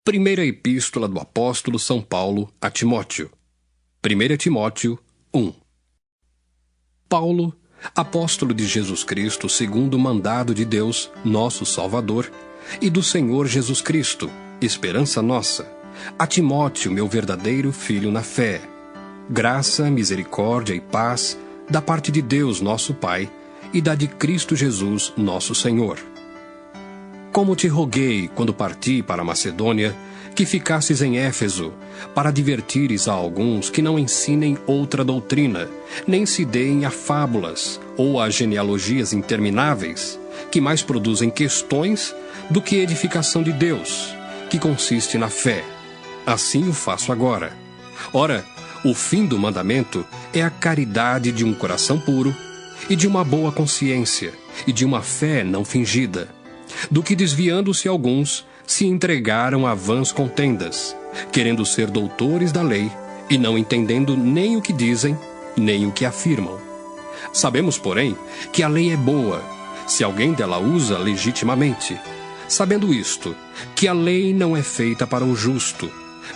Primeira Epístola do Apóstolo São Paulo a Timóteo. 1 Timóteo 1. Paulo, apóstolo de Jesus Cristo, segundo o mandado de Deus, nosso Salvador, e do Senhor Jesus Cristo, esperança nossa, a Timóteo, meu verdadeiro filho na fé. Graça, misericórdia e paz da parte de Deus, nosso Pai, e da de Cristo Jesus, nosso Senhor. Como te roguei, quando parti para a Macedônia, que ficasses em Éfeso, para advertires a alguns que não ensinem outra doutrina, nem se deem a fábulas ou a genealogias intermináveis, que mais produzem questões do que edificação de Deus, que consiste na fé. Assim o faço agora. Ora, o fim do mandamento é a caridade de um coração puro, e de uma boa consciência, e de uma fé não fingida, do que desviando-se alguns, se entregaram a vãs contendas, querendo ser doutores da lei, e não entendendo nem o que dizem, nem o que afirmam. Sabemos, porém, que a lei é boa, se alguém dela usa legitimamente, sabendo isto, que a lei não é feita para o justo,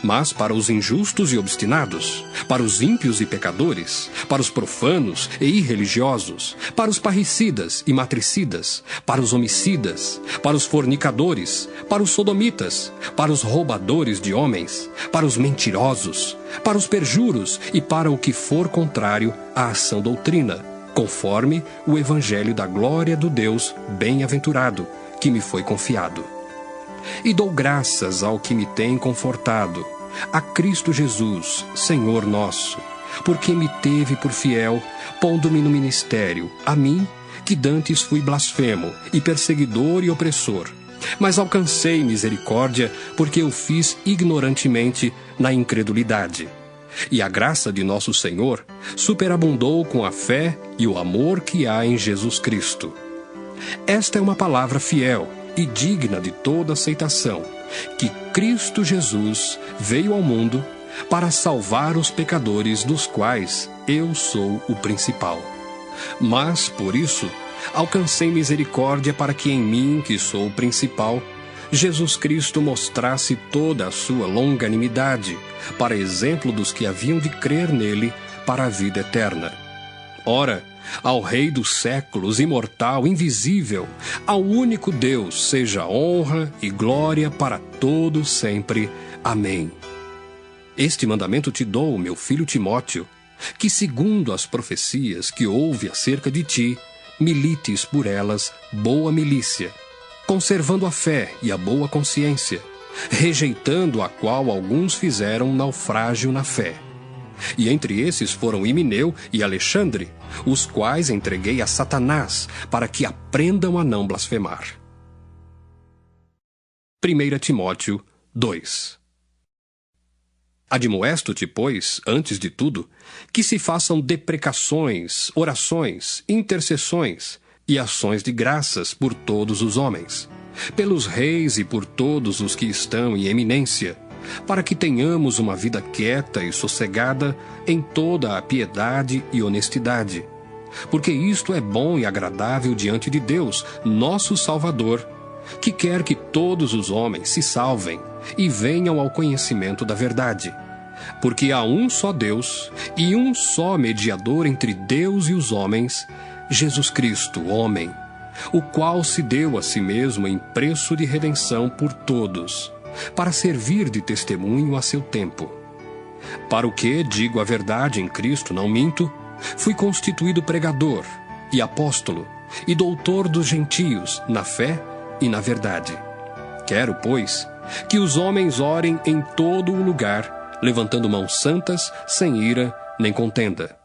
mas para os injustos e obstinados, para os ímpios e pecadores, para os profanos e irreligiosos, para os parricidas e matricidas, para os homicidas, para os fornicadores, para os sodomitas, para os roubadores de homens, para os mentirosos, para os perjuros e para o que for contrário à sã doutrina, conforme o evangelho da glória do Deus bem-aventurado, que me foi confiado. E dou graças ao que me tem confortado, a Cristo Jesus, Senhor nosso, porque me teve por fiel, pondo-me no ministério, a mim, que dantes fui blasfemo, e perseguidor e opressor. Mas alcancei misericórdia, porque eu fiz ignorantemente na incredulidade. E a graça de nosso Senhor superabundou com a fé e o amor que há em Jesus Cristo. Esta é uma palavra fiel e digna de toda aceitação, que Cristo Jesus veio ao mundo para salvar os pecadores, dos quais eu sou o principal. Mas, por isso, alcancei misericórdia para que em mim, que sou o principal, Jesus Cristo mostrasse toda a sua longanimidade, para exemplo dos que haviam de crer nele para a vida eterna. Ora, ao Rei dos séculos, imortal, invisível, ao único Deus, seja honra e glória para todo sempre. Amém. Este mandamento te dou, meu filho Timóteo, que segundo as profecias que houve acerca de ti, milites por elas boa milícia, conservando a fé e a boa consciência, rejeitando a qual alguns fizeram naufrágio na fé. E entre esses foram Himeneu e Alexandre, os quais entreguei a Satanás, para que aprendam a não blasfemar. 1 Timóteo 2. Admoesto-te, pois, antes de tudo, que se façam deprecações, orações, intercessões e ações de graças por todos os homens, pelos reis e por todos os que estão em eminência, para que tenhamos uma vida quieta e sossegada em toda a piedade e honestidade. Porque isto é bom e agradável diante de Deus, nosso Salvador, que quer que todos os homens se salvem e venham ao conhecimento da verdade. Porque há um só Deus e um só mediador entre Deus e os homens, Jesus Cristo, homem, o qual se deu a si mesmo em preço de redenção por todos, para servir de testemunho a seu tempo. Para o que, digo a verdade, em Cristo não minto, fui constituído pregador, e apóstolo, e doutor dos gentios, na fé e na verdade. Quero, pois, que os homens orem em todo o lugar, levantando mãos santas, sem ira nem contenda.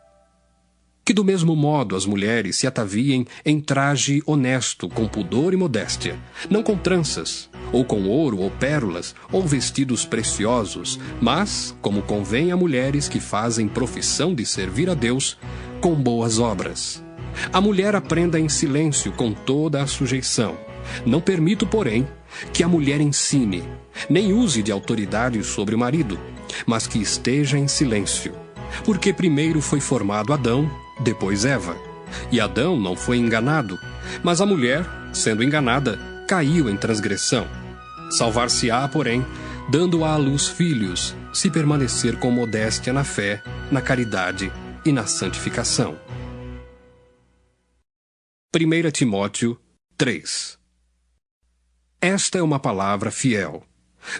Que do mesmo modo as mulheres se ataviem em traje honesto, com pudor e modéstia, não com tranças, ou com ouro ou pérolas, ou vestidos preciosos, mas, como convém a mulheres que fazem profissão de servir a Deus, com boas obras. A mulher aprenda em silêncio com toda a sujeição. Não permito, porém, que a mulher ensine, nem use de autoridade sobre o marido, mas que esteja em silêncio. Porque primeiro foi formado Adão, depois Eva. E Adão não foi enganado, mas a mulher, sendo enganada, caiu em transgressão. Salvar-se-á, porém, dando à luz filhos, se permanecer com modéstia na fé, na caridade e na santificação. 1 Timóteo 3. Esta é uma palavra fiel.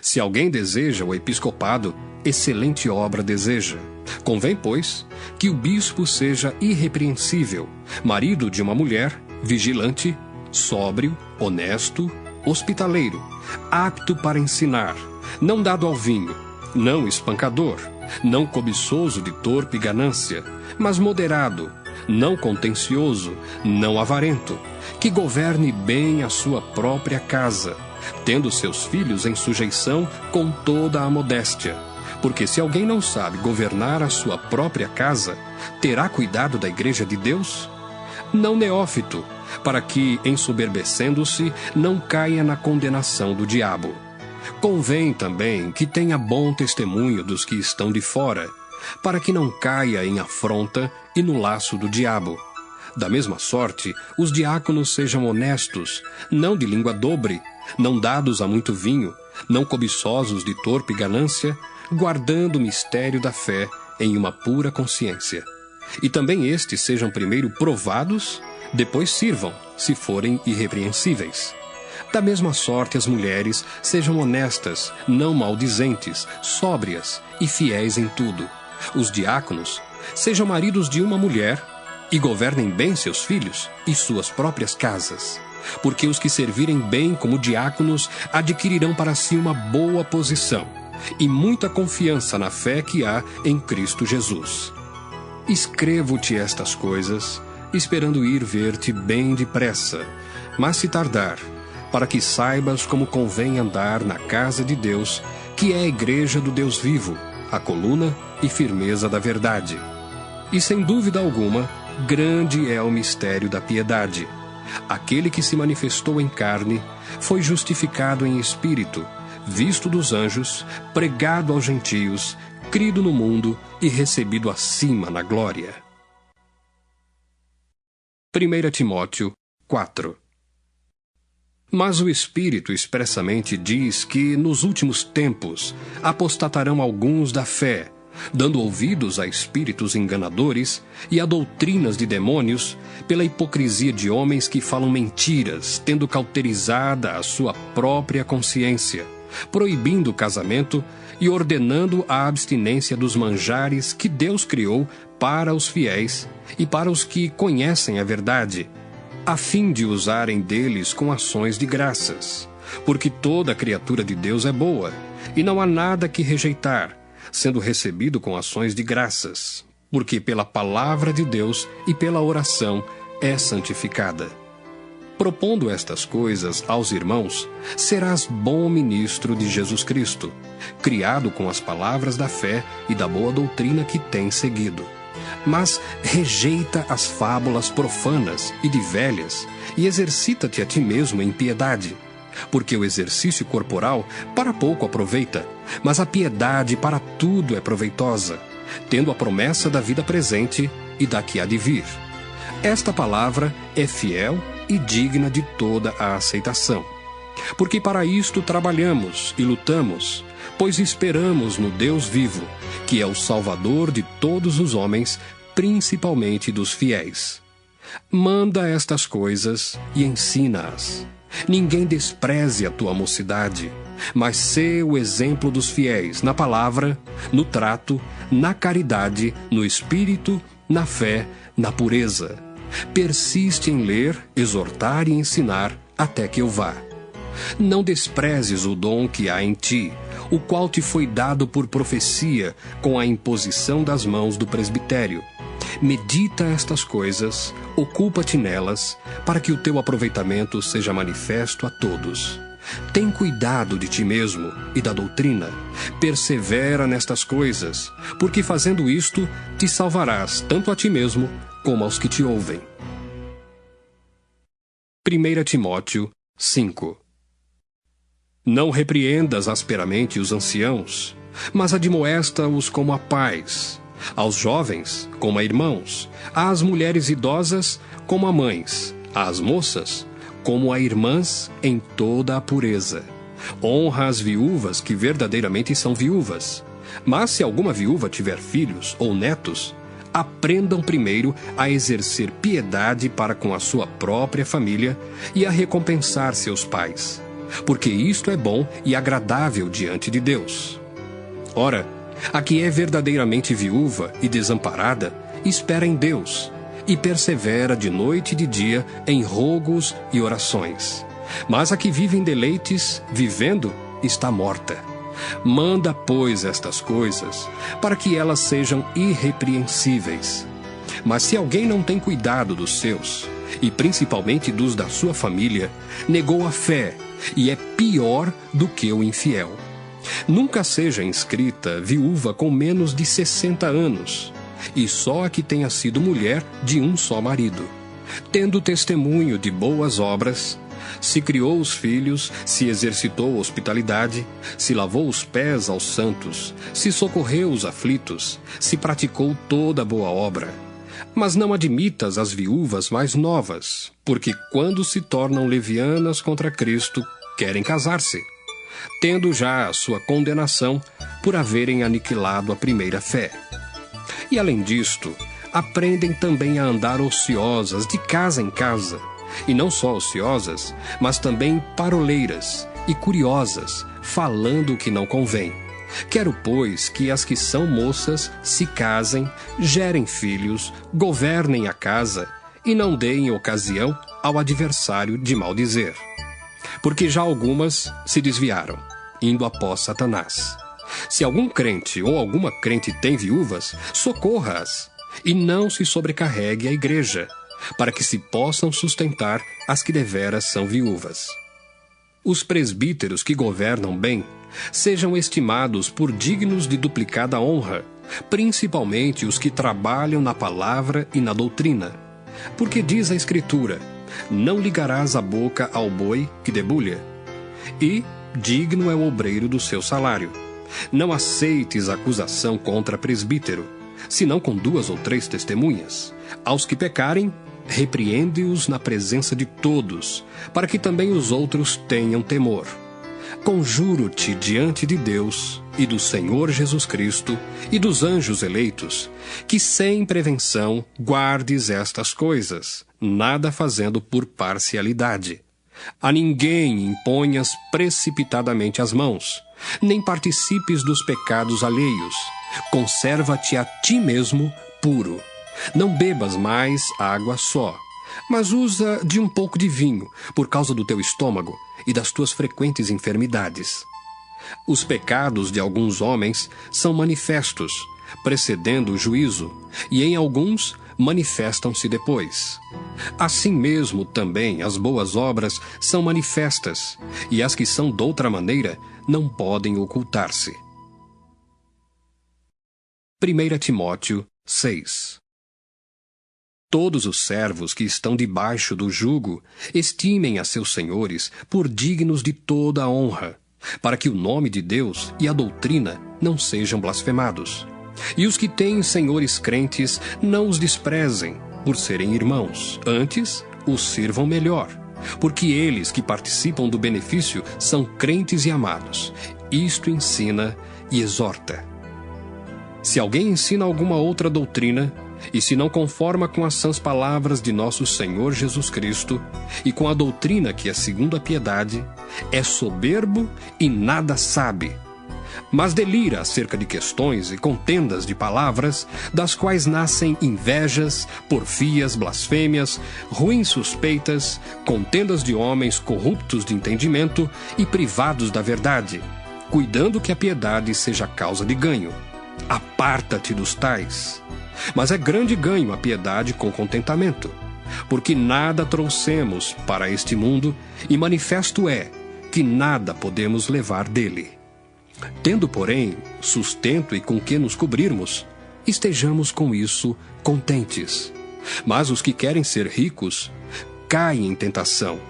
Se alguém deseja o episcopado, excelente obra deseja. Convém, pois, que o bispo seja irrepreensível, marido de uma mulher, vigilante, sóbrio, honesto, hospitaleiro, apto para ensinar, não dado ao vinho, não espancador, não cobiçoso de torpe ganância, mas moderado, não contencioso, não avarento, que governe bem a sua própria casa, tendo seus filhos em sujeição com toda a modéstia. Porque se alguém não sabe governar a sua própria casa, terá cuidado da igreja de Deus? Não neófito, para que, ensoberbecendo-se, não caia na condenação do diabo. Convém também que tenha bom testemunho dos que estão de fora, para que não caia em afronta e no laço do diabo. Da mesma sorte, os diáconos sejam honestos, não de língua dobre, não dados a muito vinho, não cobiçosos de torpe ganância, guardando o mistério da fé em uma pura consciência. E também estes sejam primeiro provados, depois sirvam, se forem irrepreensíveis. Da mesma sorte as mulheres sejam honestas, não maldizentes, sóbrias e fiéis em tudo. Os diáconos sejam maridos de uma mulher e governem bem seus filhos e suas próprias casas. Porque os que servirem bem como diáconos adquirirão para si uma boa posição e muita confiança na fé que há em Cristo Jesus. Escrevo-te estas coisas, esperando ir ver-te bem depressa, mas se tardar, para que saibas como convém andar na casa de Deus, que é a igreja do Deus vivo, a coluna e firmeza da verdade. E sem dúvida alguma, grande é o mistério da piedade. Aquele que se manifestou em carne foi justificado em espírito, visto dos anjos, pregado aos gentios, crido no mundo e recebido acima na glória. 1 Timóteo 4. Mas o Espírito expressamente diz que, nos últimos tempos, apostatarão alguns da fé, dando ouvidos a espíritos enganadores e a doutrinas de demônios, pela hipocrisia de homens que falam mentiras, tendo cauterizada a sua própria consciência, proibindo o casamento e ordenando a abstinência dos manjares que Deus criou para os fiéis e para os que conhecem a verdade, a fim de usarem deles com ações de graças. Porque toda criatura de Deus é boa, e não há nada que rejeitar, sendo recebido com ações de graças, porque pela palavra de Deus e pela oração é santificada. Propondo estas coisas aos irmãos, serás bom ministro de Jesus Cristo, criado com as palavras da fé e da boa doutrina que tens seguido. Mas rejeita as fábulas profanas e de velhas, e exercita-te a ti mesmo em piedade. Porque o exercício corporal para pouco aproveita, mas a piedade para tudo é proveitosa, tendo a promessa da vida presente e da que há de vir. Esta palavra é fiel e digna de toda a aceitação. Porque para isto trabalhamos e lutamos, pois esperamos no Deus vivo, que é o Salvador de todos os homens, principalmente dos fiéis. Manda estas coisas e ensina-as. Ninguém despreze a tua mocidade, mas sê o exemplo dos fiéis na palavra, no trato, na caridade, no espírito, na fé, na pureza. Persiste em ler, exortar e ensinar até que eu vá. Não desprezes o dom que há em ti, o qual te foi dado por profecia, com a imposição das mãos do presbitério. Medita estas coisas, ocupa-te nelas, para que o teu aproveitamento seja manifesto a todos. Tem cuidado de ti mesmo e da doutrina. Persevera nestas coisas, porque fazendo isto, te salvarás tanto a ti mesmo como aos que te ouvem. 1 Timóteo 5. Não repreendas asperamente os anciãos, mas admoesta-os como a pais, aos jovens como a irmãos, às mulheres idosas como a mães, às moças como a irmãs em toda a pureza. Honra as viúvas que verdadeiramente são viúvas. Mas se alguma viúva tiver filhos ou netos, aprendam primeiro a exercer piedade para com a sua própria família e a recompensar seus pais, porque isto é bom e agradável diante de Deus. Ora, a que é verdadeiramente viúva e desamparada, espera em Deus, e persevera de noite e de dia em rogos e orações. Mas a que vive em deleites, vivendo, está morta. Manda, pois, estas coisas, para que elas sejam irrepreensíveis. Mas se alguém não tem cuidado dos seus, e principalmente dos da sua família, negou a fé, e é pior do que o infiel. Nunca seja inscrita viúva com menos de 60 anos, e só a que tenha sido mulher de um só marido, tendo testemunho de boas obras, se criou os filhos, se exercitou hospitalidade, se lavou os pés aos santos, se socorreu os aflitos, se praticou toda boa obra. Mas não admitas as viúvas mais novas, porque quando se tornam levianas contra Cristo, querem casar-se, tendo já a sua condenação por haverem aniquilado a primeira fé. E além disto, aprendem também a andar ociosas de casa em casa, e não só ociosas, mas também paroleiras e curiosas, falando o que não convém. Quero, pois, que as que são moças se casem, gerem filhos, governem a casa, e não deem ocasião ao adversário de maldizer. Porque já algumas se desviaram, indo após Satanás. Se algum crente ou alguma crente tem viúvas, socorra-as, e não se sobrecarregue a igreja, para que se possam sustentar as que deveras são viúvas. Os presbíteros que governam bem sejam estimados por dignos de duplicada honra, principalmente os que trabalham na palavra e na doutrina. Porque diz a Escritura: não ligarás a boca ao boi que debulha, e digno é o obreiro do seu salário. Não aceites acusação contra presbítero, senão com 2 ou 3 testemunhas. Aos que pecarem, repreende-os na presença de todos, para que também os outros tenham temor. Conjuro-te diante de Deus e do Senhor Jesus Cristo e dos anjos eleitos, que sem prevenção guardes estas coisas, nada fazendo por parcialidade. A ninguém imponhas precipitadamente as mãos, nem participes dos pecados alheios. Conserva-te a ti mesmo puro. Não bebas mais água só, mas usa de um pouco de vinho, por causa do teu estômago e das tuas frequentes enfermidades. Os pecados de alguns homens são manifestos, precedendo o juízo, e em alguns manifestam-se depois. Assim mesmo também as boas obras são manifestas, e as que são doutra maneira não podem ocultar-se. 1 Timóteo 6. Todos os servos que estão debaixo do jugo estimem a seus senhores por dignos de toda a honra, para que o nome de Deus e a doutrina não sejam blasfemados. E os que têm senhores crentes não os desprezem, por serem irmãos, antes os sirvam melhor, porque eles que participam do benefício são crentes e amados. Isto ensina e exorta. Se alguém ensina alguma outra doutrina, e se não conforma com as sãs palavras de nosso Senhor Jesus Cristo, e com a doutrina que é segundo a piedade, é soberbo e nada sabe, mas delira acerca de questões e contendas de palavras, das quais nascem invejas, porfias, blasfêmias, ruins suspeitas, contendas de homens corruptos de entendimento e privados da verdade, cuidando que a piedade seja causa de ganho. Aparta-te dos tais. Mas é grande ganho a piedade com contentamento, porque nada trouxemos para este mundo, e manifesto é que nada podemos levar dele. Tendo, porém, sustento e com que nos cobrirmos, estejamos com isso contentes. Mas os que querem ser ricos caem em tentação,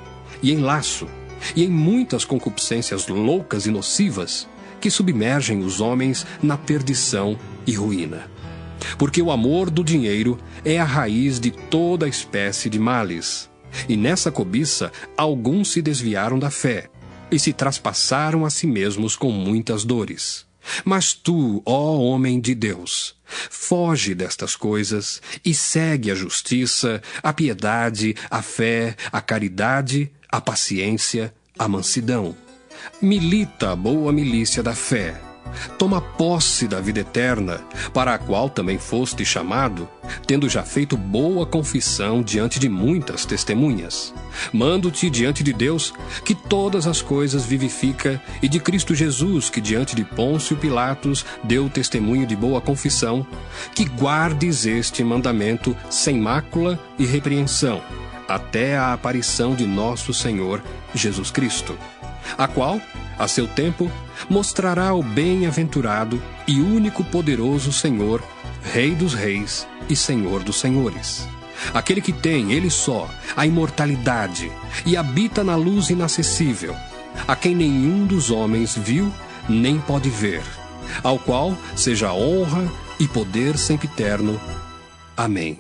e em laço, e em muitas concupiscências loucas e nocivas, que submergem os homens na perdição e ruína. Porque o amor do dinheiro é a raiz de toda espécie de males. E nessa cobiça alguns se desviaram da fé e se traspassaram a si mesmos com muitas dores. Mas tu, ó homem de Deus, foge destas coisas e segue a justiça, a piedade, a fé, a caridade, a paciência, a mansidão. Milita a boa milícia da fé. Toma posse da vida eterna, para a qual também foste chamado, tendo já feito boa confissão diante de muitas testemunhas. Mando-te diante de Deus, que todas as coisas vivifica, e de Cristo Jesus, que diante de Pôncio Pilatos deu testemunho de boa confissão, que guardes este mandamento sem mácula e repreensão, até a aparição de nosso Senhor Jesus Cristo, a qual, a seu tempo, mostrará o bem-aventurado e único poderoso Senhor, Rei dos reis e Senhor dos senhores. Aquele que tem, ele só, a imortalidade e habita na luz inacessível, a quem nenhum dos homens viu nem pode ver, ao qual seja honra e poder sempiterno. Amém.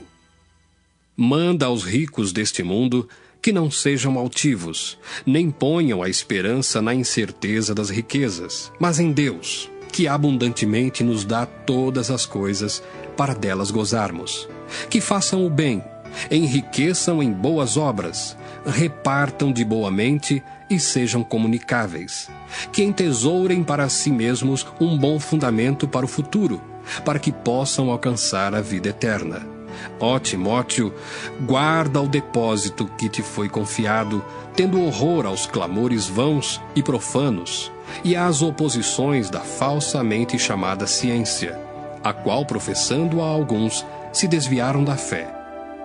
Manda aos ricos deste mundo que não sejam altivos, nem ponham a esperança na incerteza das riquezas, mas em Deus, que abundantemente nos dá todas as coisas para delas gozarmos. Que façam o bem, enriqueçam em boas obras, repartam de boa mente e sejam comunicáveis. Que entesourem para si mesmos um bom fundamento para o futuro, para que possam alcançar a vida eterna. Ó Timóteo, guarda o depósito que te foi confiado, tendo horror aos clamores vãos e profanos, e às oposições da falsamente chamada ciência, a qual, professando a alguns, se desviaram da fé.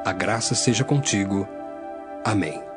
A graça seja contigo. Amém.